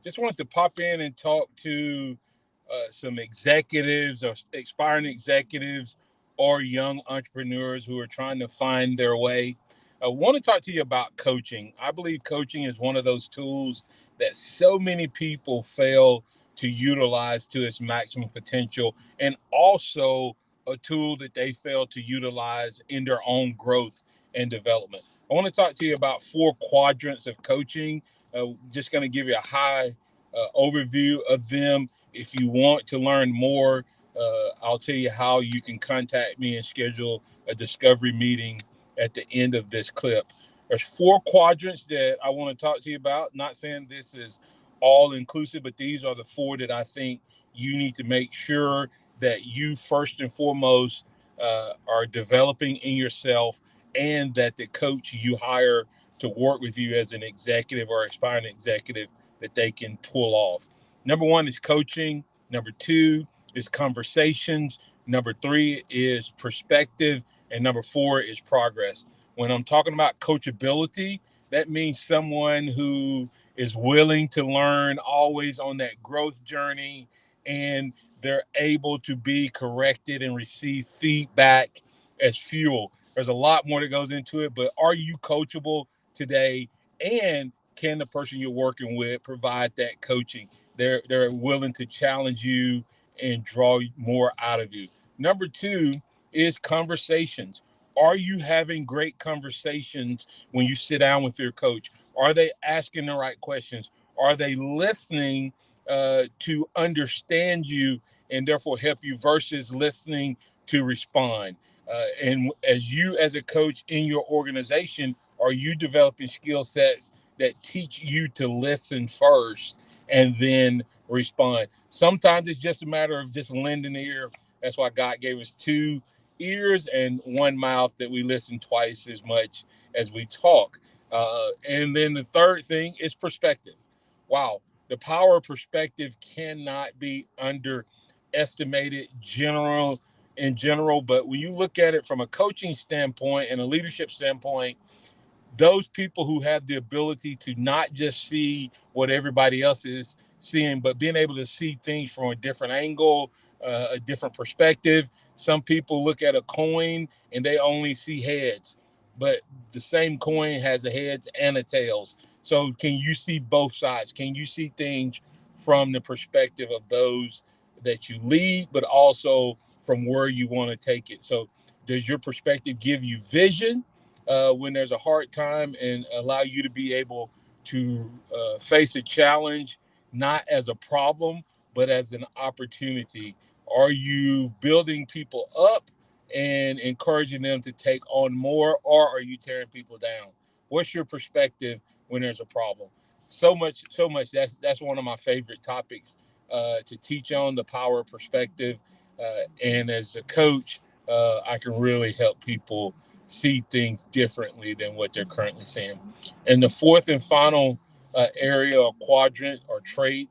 Just wanted to pop in and talk to some executives or aspiring executives or young entrepreneurs who are trying to find their way. I want to talk to you about coaching. I believe coaching is one of those tools that so many people fail to utilize to its maximum potential, and also a tool that they fail to utilize in their own growth and development. I want to talk to you about four quadrants of coaching. Just going to give you a high overview of them. If you want to learn more, I'll tell you how you can contact me and schedule a discovery meeting at the end of this clip. There's four quadrants that I want to talk to you about. Not saying this is all inclusive, but these are the four that I think you need to make sure that you first and foremost are developing in yourself, and that the coach you hire to work with you as an executive or aspiring executive, that they can pull off. Number one is coaching. Number two is conversations. Number three is perspective. And number four is progress. When I'm talking about coachability, that means someone who is willing to learn, always on that growth journey, and they're able to be corrected and receive feedback as fuel. There's a lot more that goes into it, but are you coachable today? And can the person you're working with provide that coaching? They're willing to challenge you and draw more out of you. Number two is conversations. Are you having great conversations when you sit down with your coach? Are they asking the right questions? Are they listening to understand you and therefore help you, versus listening to respond? And as you, as a coach in your organization, are you developing skill sets that teach you to listen first and then respond? Sometimes it's just a matter of just lending an ear. That's why God gave us two ears and one mouth, that we listen twice as much as we talk. And then the third thing is perspective. Wow, the power of perspective cannot be underestimated in general, but when you look at it from a coaching standpoint and a leadership standpoint, those people who have the ability to not just see what everybody else is seeing, but being able to see things from a different angle, a different perspective. Some people look at a coin and they only see heads, but the same coin has a heads and a tails. So can you see both sides? Can you see things from the perspective of those that you lead, but also from where you want to take it? So does your perspective give you vision when there's a hard time, and allow you to be able to face a challenge not as a problem, but as an opportunity? Are you building people up and encouraging them to take on more, or are you tearing people down? What's your perspective when there's a problem? So much, so much. That's one of my favorite topics to teach on, the power of perspective. And as a coach, I can really help people see things differently than what they're currently seeing. And the fourth and final area or quadrant or trait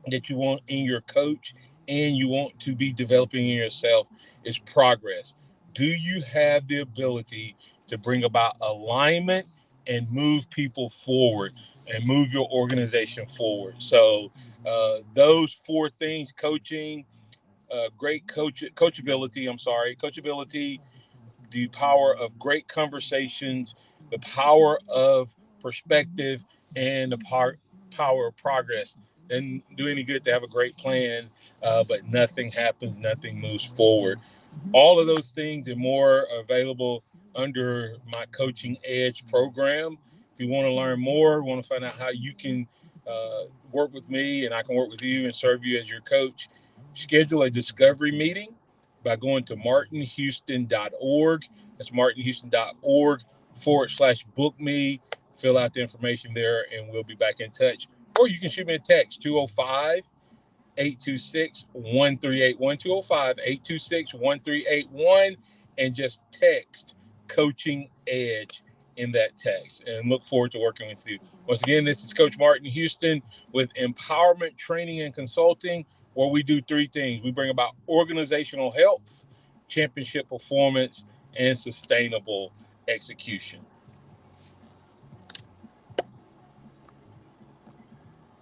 that you want in your coach and you want to be developing in yourself is progress. Do you have the ability to bring about alignment and move people forward and move your organization forward? So, those four things: coaching, great coachability. I'm sorry, coachability, the power of great conversations, the power of perspective, and the power of progress. Doesn't do any good to have a great plan, but nothing happens, nothing moves forward. All of those things and more are available under my Coaching Edge program. If you want to learn more, want to find out how you can work with me and I can work with you and serve you as your coach, schedule a discovery meeting by going to martinhouston.org. That's martinhouston.org/book me. Fill out the information there and we'll be back in touch. Or you can shoot me a text, 205 826 1381, 205 826 1381, and just text Coaching Edge in that text. And look forward to working with you. Once again, this is Coach Martin Houston with Empowerment Training and Consulting, where we do three things: we bring about organizational health, championship performance, and sustainable execution.